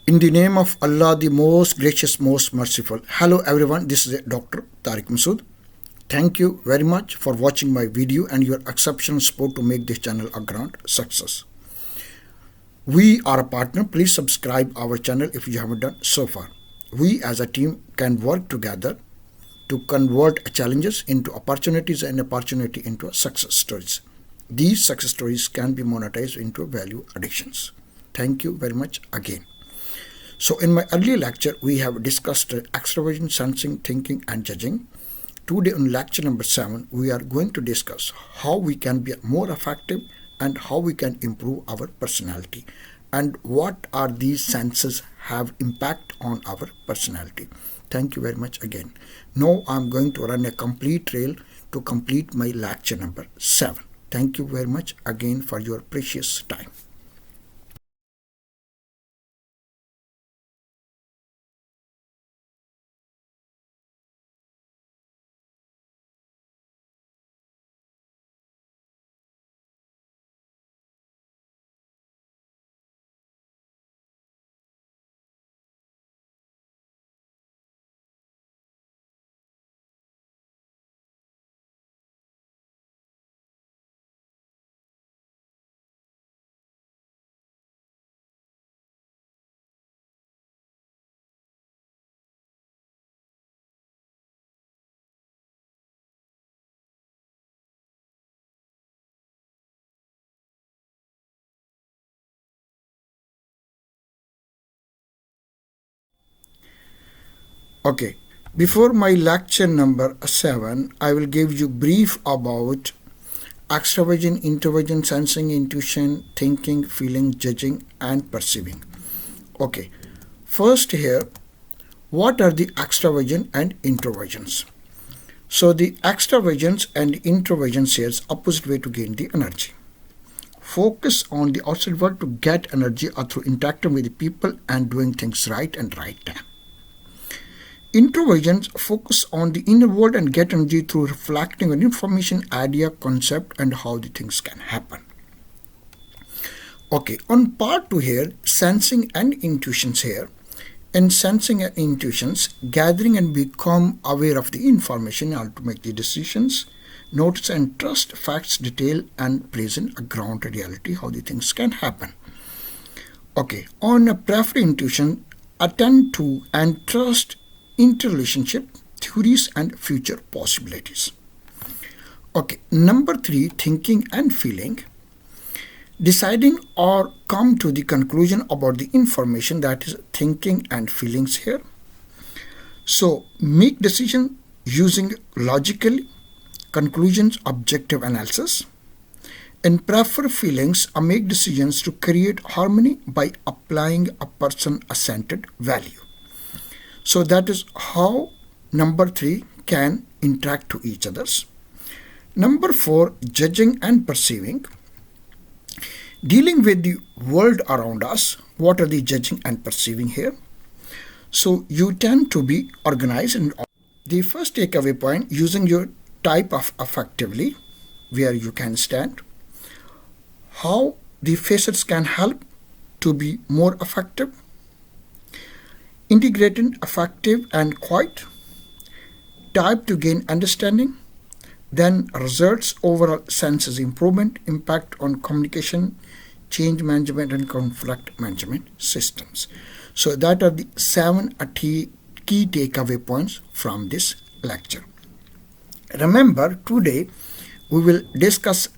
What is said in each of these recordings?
In the name of Allah, the most gracious, most merciful. Hello everyone, this is Dr. Tariq Masood. Thank you very much for watching my video and your exceptional support to make this channel a grand success. We are a partner. Please subscribe our channel if you haven't done so far. We as a team can work together to convert challenges into opportunities and opportunity into success stories. These success stories can be monetized into value additions. Thank you very much again. So in my earlier lecture, we have discussed extraversion, sensing, thinking and judging. Today on lecture number 7, we are going to discuss how we can be more effective and how we can improve our personality and what are these senses have impact on our personality. Thank you very much again. Now I'm going to run a complete trail to complete my lecture number 7. Thank you very much again for your precious time. Okay, before my lecture number 7, I will give you brief about extraversion, introversion, sensing, intuition, thinking, feeling, judging and perceiving. Okay, first here, what are the extraversion and introversions? So the extraversions and introversions here is opposite way to gain the energy. Focus on the outside world to get energy or through interacting with the people and doing things right and right time. Introversions focus on the inner world and get energy through reflecting on information, idea, concept and how the things can happen. Okay, on part 2 here, sensing and intuitions here. In sensing and intuitions, gathering and become aware of the information in order to make the decisions, notice and trust facts, detail and present a grounded reality how the things can happen. Okay, on a preferred intuition, attend to and trust interrelationship, theories and future possibilities. Okay, number 3, thinking and feeling. Deciding or come to the conclusion about the information, that is thinking and feelings here. So make decision using logically, conclusions, objective analysis. And prefer feelings or make decisions to create harmony by applying a person-centered value. So that is how number 3 can interact to each others. Number 4, judging and perceiving. Dealing with the world around us, what are the judging and perceiving here? So you tend to be organized and the first takeaway point, using your type of effectively, where you can stand, how the facets can help to be more effective, integrating effective and quiet, type to gain understanding, then results overall senses improvement, impact on communication, change management and conflict management systems. So that are the 7 key takeaway points from this lecture. Remember, today we will discuss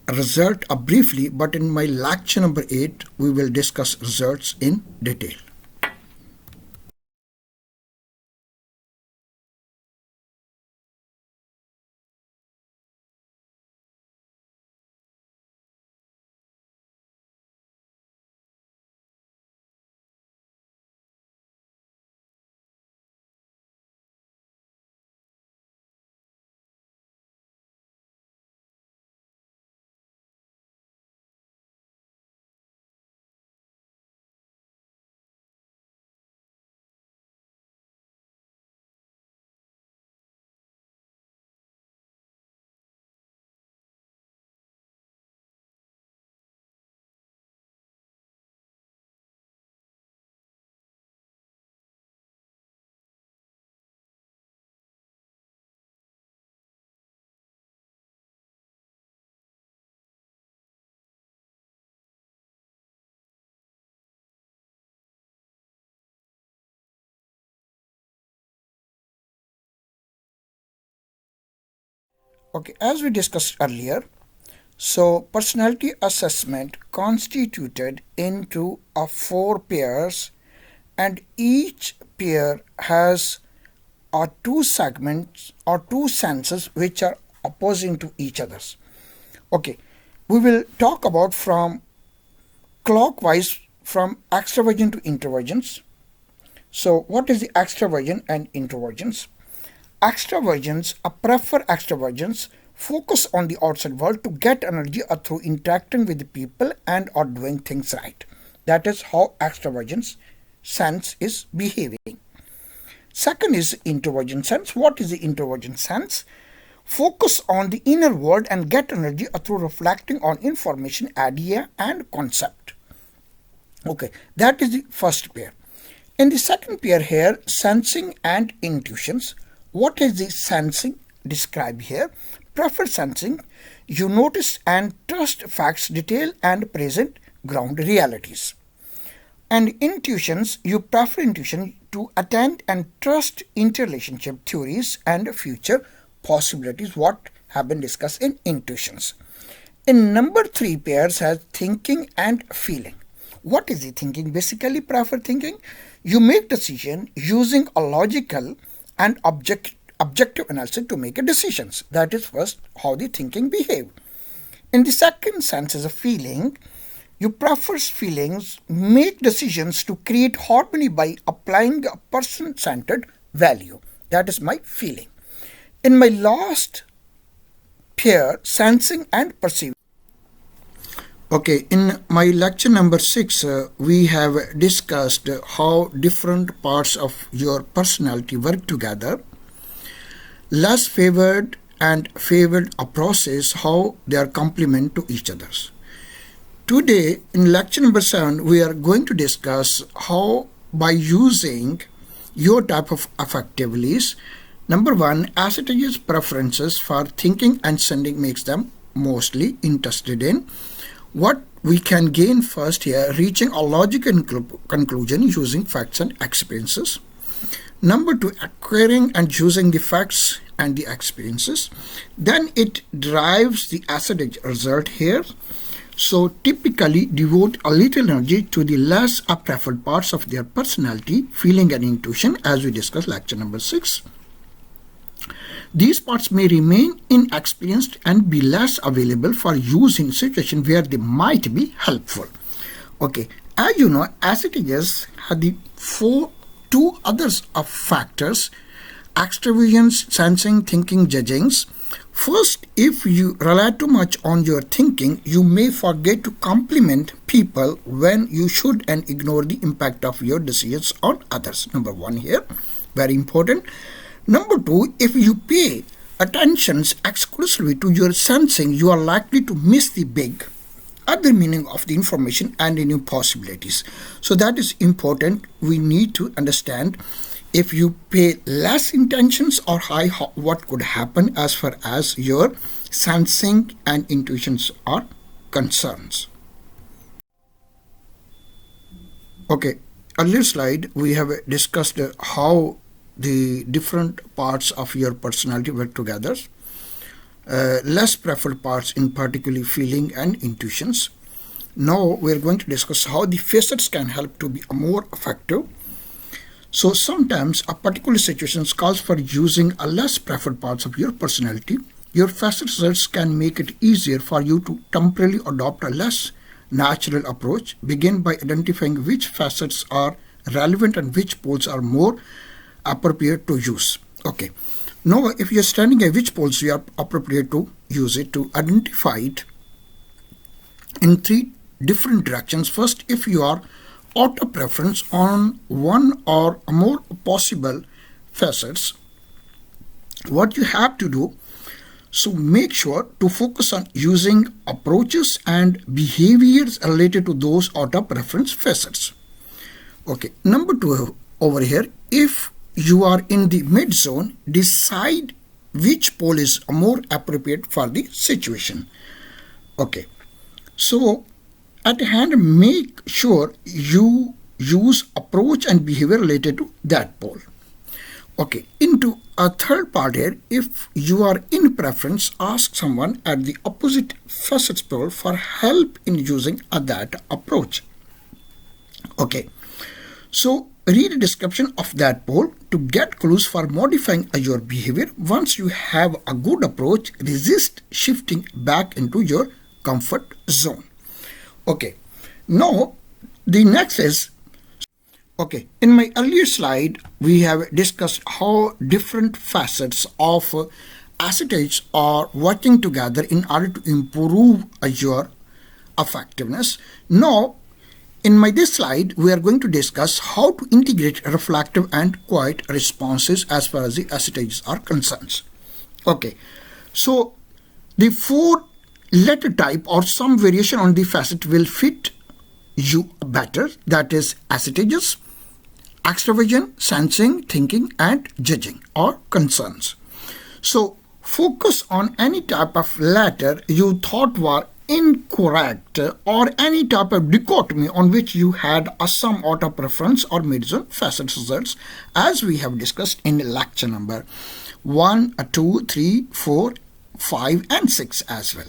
result briefly, but in my lecture number 8 we will discuss results in detail. Okay, as we discussed earlier, so personality assessment constituted into four pairs, and each pair has two segments or two senses which are opposing to each others. Okay, we will talk about from clockwise from extraversion to introversions. So what is the extraversion and introversions? Extraversions prefer extraversions focus on the outside world to get energy through interacting with the people and or doing things right. That is how extraversions sense is behaving. Second is introversion sense. What is the introversion sense? Focus on the inner world and get energy through reflecting on information, idea and concept. Okay, that is the first pair. In the second pair here, sensing and intuitions. What is the sensing described here? Prefer sensing. You notice and trust facts, detail and present ground realities. And intuitions, you prefer intuition to attend and trust interrelationship theories and future possibilities, what have been discussed in intuitions. In number 3 pairs has thinking and feeling. What is the thinking? Basically prefer thinking. You make decision using a logical and objective analysis to make decisions. That is first how the thinking behave. In the second sense is a feeling. You prefer feelings, make decisions to create harmony by applying a person-centered value. That is my feeling. In my last pair, sensing and perceiving. Okay, in my lecture number 6, we have discussed how different parts of your personality work together. Less favored and favored approaches, how they are complement to each other. Today, in lecture number 7, we are going to discuss how by using your type of affectivities. Number 1, ascertain's preferences for thinking and sending makes them mostly interested in. What we can gain first here, reaching a logical conclusion using facts and experiences. Number 2, acquiring and using the facts and the experiences. Then it drives the ascertain result here. So typically devote a little energy to the less preferred parts of their personality, feeling and intuition, as we discussed lecture number 6. These parts may remain inexperienced and be less available for use in situations where they might be helpful. Okay, as you know, ascertainers have the two others of factors: extraversion, sensing, thinking, judgings. First, if you rely too much on your thinking, you may forget to compliment people when you should and ignore the impact of your decisions on others. Number 1 here, very important. Number 2, if you pay attention exclusively to your sensing, you are likely to miss the big other meaning of the information and the new possibilities. So that is important. We need to understand if you pay less intentions or high, what could happen as far as your sensing and intuitions are concerned. Okay, earlier slide we have discussed how the different parts of your personality work together. Less preferred parts in particularly feeling and intuitions. Now we are going to discuss how the facets can help to be more effective. So sometimes a particular situation calls for using a less preferred parts of your personality. Your facet results can make it easier for you to temporarily adopt a less natural approach. Begin by identifying which facets are relevant and which poles are more appropriate to use. Okay, now if you're standing at which poles you are appropriate to use it, to identify it in 3 different directions. First, if you are out of preference on one or more possible facets, what you have to do, so make sure to focus on using approaches and behaviors related to those out of preference facets. Okay, number 2 over here, if you are in the mid zone, decide which pole is more appropriate for the situation. Okay, so at hand, make sure you use approach and behavior related to that pole. Okay, into a third part here, if you are in preference, ask someone at the opposite facets pole for help in using that approach. Okay, so read a description of that pole to get clues for modifying your behavior. Once you have a good approach, resist shifting back into your comfort zone. Okay, now the next is, okay, in my earlier slide, we have discussed how different facets of acetate are working together in order to improve your effectiveness. Now, in this slide, we are going to discuss how to integrate reflective and quiet responses as far as the acetates are concerned. Okay, so the four letter type or some variation on the facet will fit you better. That is acetates, extraversion, sensing, thinking, and judging or concerns. So focus on any type of letter you thought were incorrect or any type of dichotomy on which you had a some auto preference or mid-zone facet results, as we have discussed in lecture number 1, 2, 3, 4, 5, and 6 as well.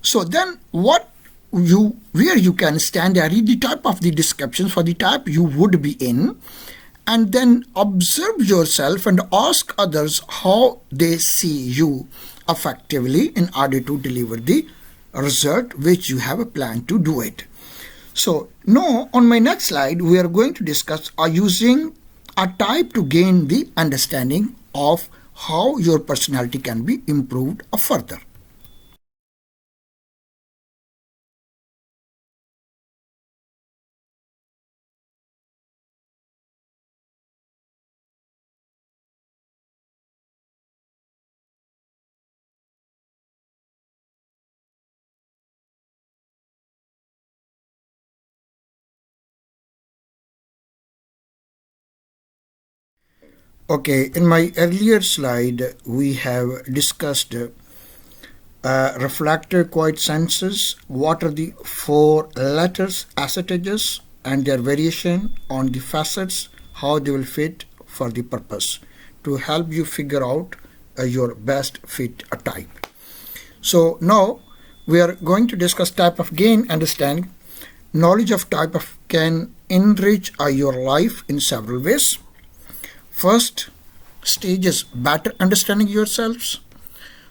So then where you can stand and read the type of the descriptions for the type you would be in, and then observe yourself and ask others how they see you effectively in order to deliver the result which you have a plan to do it. So now on my next slide, we are going to discuss using a type to gain the understanding of how your personality can be improved further. Okay, in my earlier slide, we have discussed reflector quiet senses. What are the four letters, acetates, and their variation on the facets, how they will fit for the purpose to help you figure out your best fit type. So now we are going to discuss type of gain understanding. Knowledge of type of can enrich your life in several ways. First stage is better understanding yourselves.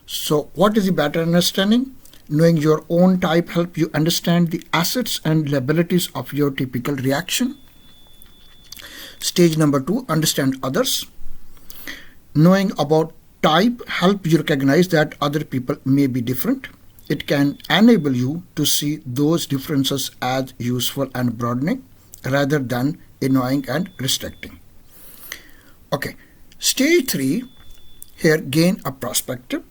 So what is the better understanding? Knowing your own type help you understand the assets and liabilities of your typical reaction. Stage number 2, understand others. Knowing about type help you recognize that other people may be different. It can enable you to see those differences as useful and broadening rather than annoying and restricting. Okay, stage 3, here gain a perspective.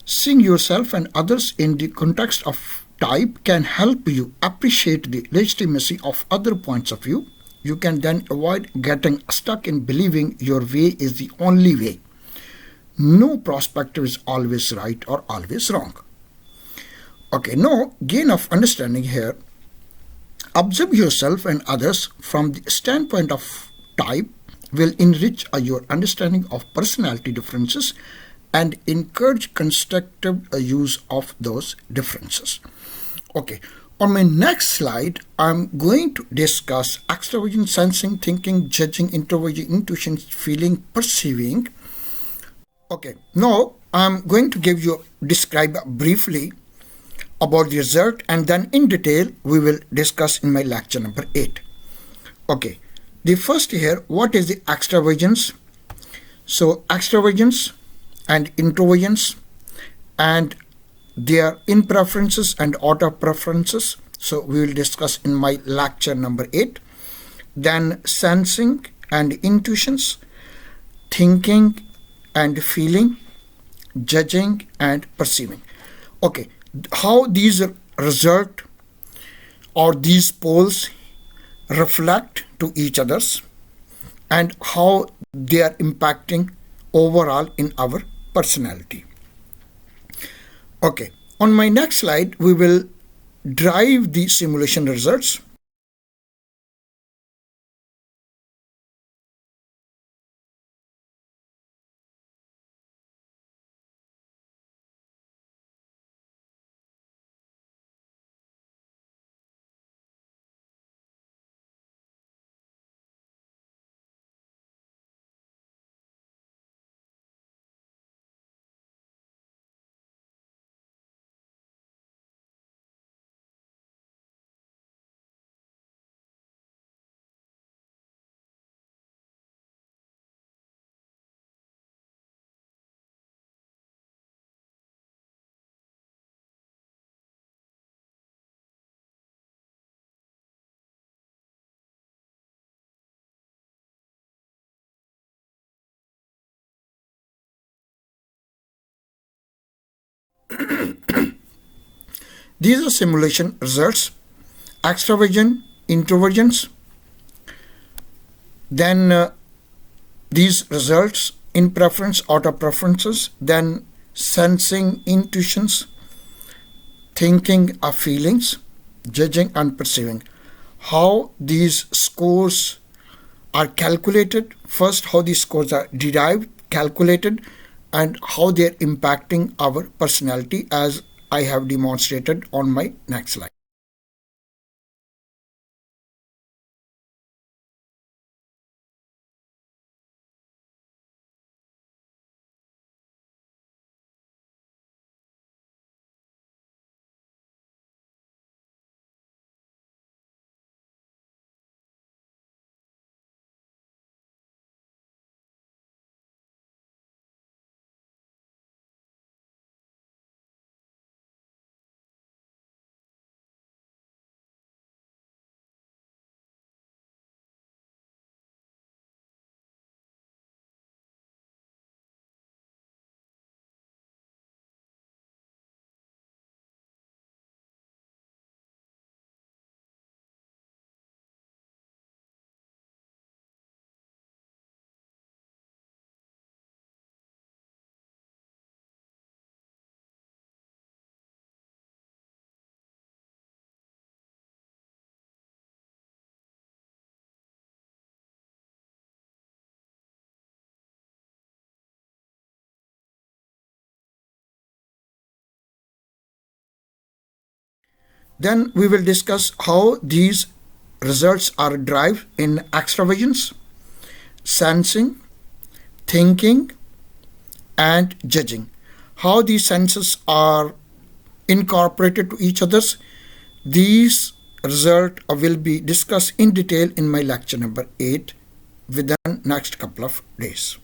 Seeing yourself and others in the context of type can help you appreciate the legitimacy of other points of view. You can then avoid getting stuck in believing your way is the only way. No perspective is always right or always wrong. Okay, now gain of understanding here. Observe yourself and others from the standpoint of type will enrich your understanding of personality differences and encourage constructive use of those differences. Okay, on my next slide, I'm going to discuss extraversion, sensing, thinking, judging, introversion, intuition, feeling, perceiving. Okay, now I'm going to describe briefly about the result, and then in detail we will discuss in my lecture number 8. Okay, the first here, what is the extraversions? So extraversions and introversions and their in preferences and auto preferences. So we will discuss in my lecture number 8. Then sensing and intuitions, thinking and feeling, judging and perceiving. Okay, how these result or these poles reflect to each others and how they are impacting overall in our personality. Okay, on my next slide, we will drive the simulation results. These are simulation results: extraversion, introversions. Then these results in preference, outer preferences, then sensing, intuitions, thinking of feelings, judging and perceiving. How these scores are calculated, first how these scores are derived, calculated, and how they are impacting our personality, as I have demonstrated on my next slide. Then we will discuss how these results are derived in extraversions, sensing, thinking, and judging. How these senses are incorporated to each other's. These results will be discussed in detail in my lecture number 8 within next couple of days.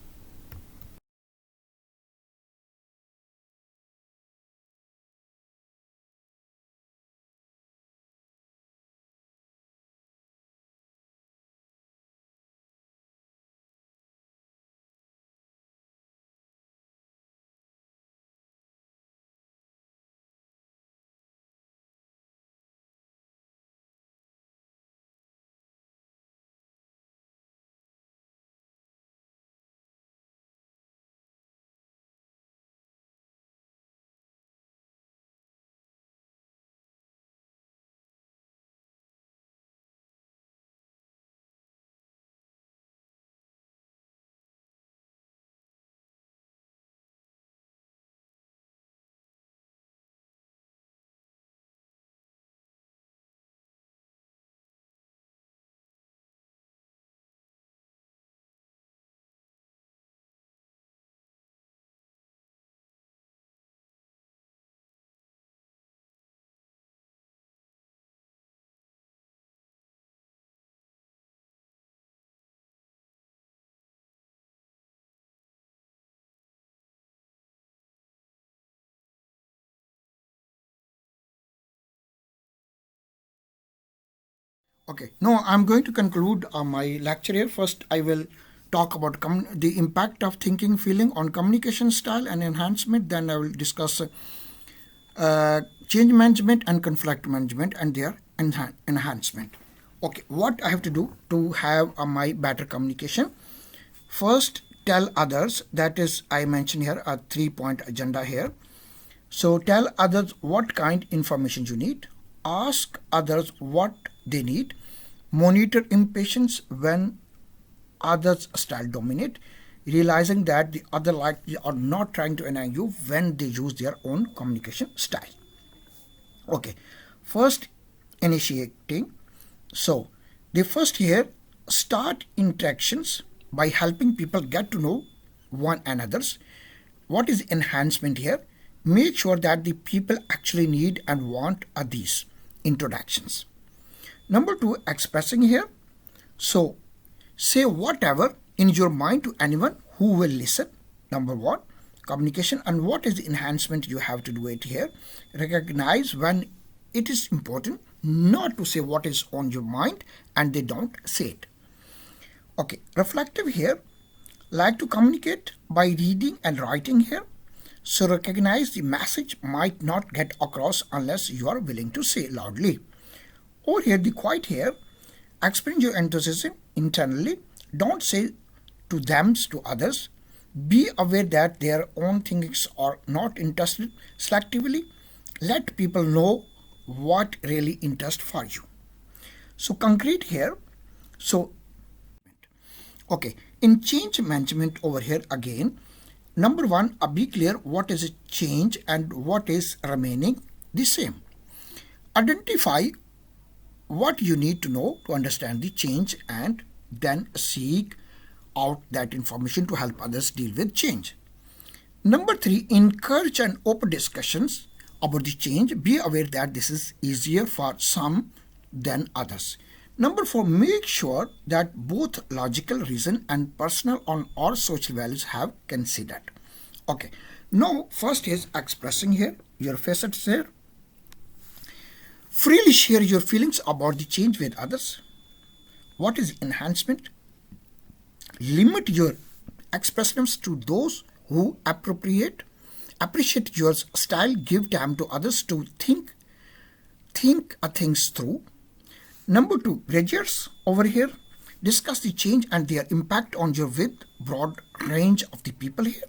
Okay, now I'm going to conclude my lecture here. First, I will talk about the impact of thinking, feeling on communication style and enhancement. Then I will discuss change management and conflict management and their enhancement. Okay, what I have to do to have my better communication? First, tell others. That is, I mentioned here a 3-point agenda here. So tell others what kind information you need. Ask others what they need. Monitor impatience when others style dominate, realizing that the other likely are not trying to annoy you when they use their own communication style. Okay, first initiating. So the first here, start interactions by helping people get to know one another's. What is enhancement here? Make sure that the people actually need and want are these introductions. Number 2, expressing here. So say whatever in your mind to anyone who will listen. Number 1, communication. And what is the enhancement you have to do it here? Recognize when it is important not to say what is on your mind and they don't say it. Okay, reflective here, like to communicate by reading and writing here. So recognize the message might not get across unless you are willing to say loudly. Over here, the quiet here, express your enthusiasm internally. Don't say to them to others. Be aware that their own thinkings are not interested selectively. Let people know what really interests for you. So concrete here. So okay, in change management over here again, number one, be clear what is a change and what is remaining the same. Identify what you need to know to understand the change and then seek out that information to help others deal with change. Number three, encourage and open discussions about the change. Be aware that this is easier for some than others. Number four, make sure that both logical reason and personal or social values have considered. Okay, now first is expressing here your facets here. Freely share your feelings about the change with others. What is enhancement? Limit your expressions to those who appreciate your style. Give time to others to think things through. Number two, graduates over here, discuss the change and their impact on your with broad range of the people here.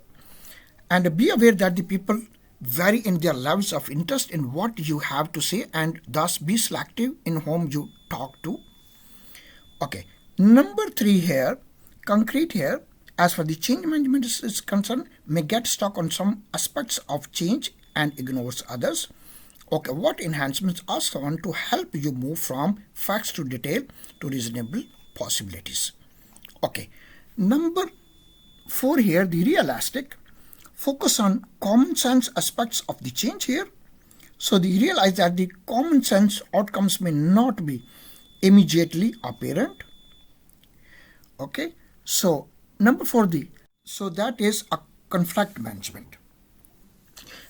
And be aware that the people vary in their levels of interest in what you have to say, and thus be selective in whom you talk to. Okay, number three here, concrete here, as for the change management is concerned, may get stuck on some aspects of change and ignores others. Okay, what enhancements are found to help you move from facts to detail to reasonable possibilities? Okay, number four here, the realistic. Focus on common sense aspects of the change here. So they realize that the common sense outcomes may not be immediately apparent. Okay, so number four, so that is a conflict management.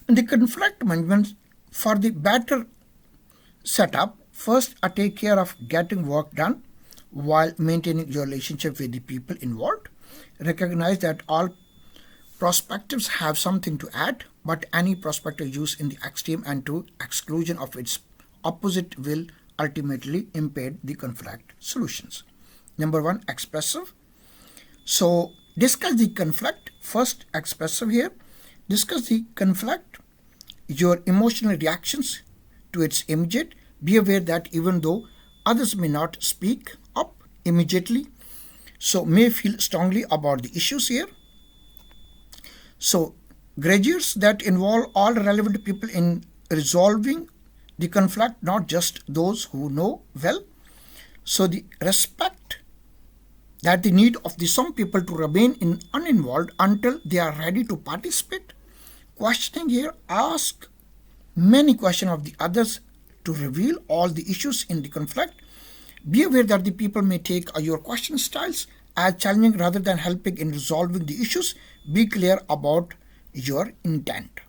And the conflict management for the better setup, first take care of getting work done while maintaining your relationship with the people involved. Recognize that all perspectives have something to add, but any perspective used in the extreme and to exclusion of its opposite will ultimately impede the conflict solutions. Number one, expressive. So discuss the conflict. First, expressive here. Discuss the conflict, your emotional reactions to its immediate. Be aware that even though others may not speak up immediately, so may feel strongly about the issues here. So graduates that involve all relevant people in resolving the conflict, not just those who know well. So the respect that the need of the some people to remain uninvolved until they are ready to participate. Questioning here, ask many questions of the others to reveal all the issues in the conflict. Be aware that the people may take your question styles as challenging rather than helping in resolving the issues. Be clear about your intent.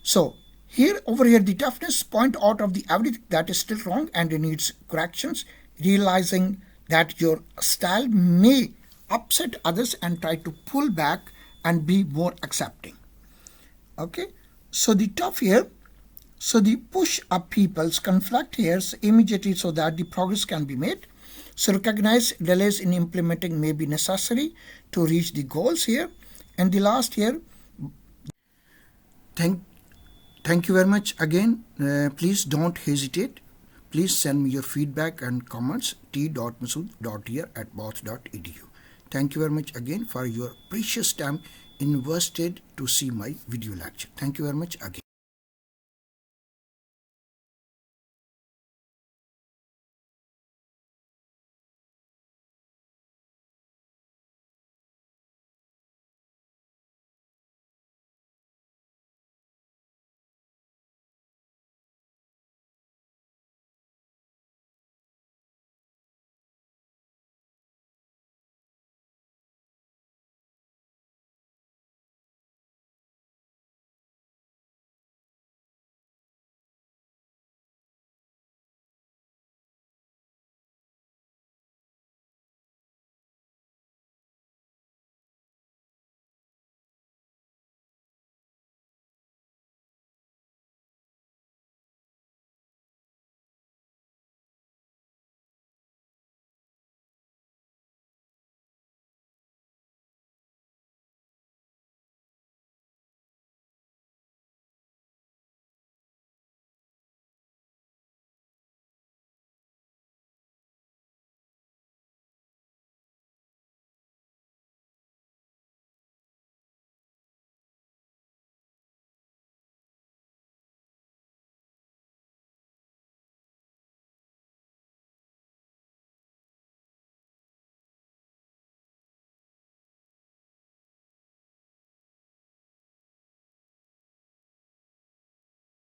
So here over here the toughness, point out of the everything that is still wrong and needs corrections, realizing that your style may upset others and try to pull back and be more accepting. Okay, so the tough here, so the push up people's conflict here immediately so that the progress can be made. So recognize delays in implementing may be necessary to reach the goals here. And the last here, thank you very much again. Please don't hesitate. Please send me your feedback and comments t.masood.here@bath.edu. Thank you very much again for your precious time invested to see my video lecture. Thank you very much again.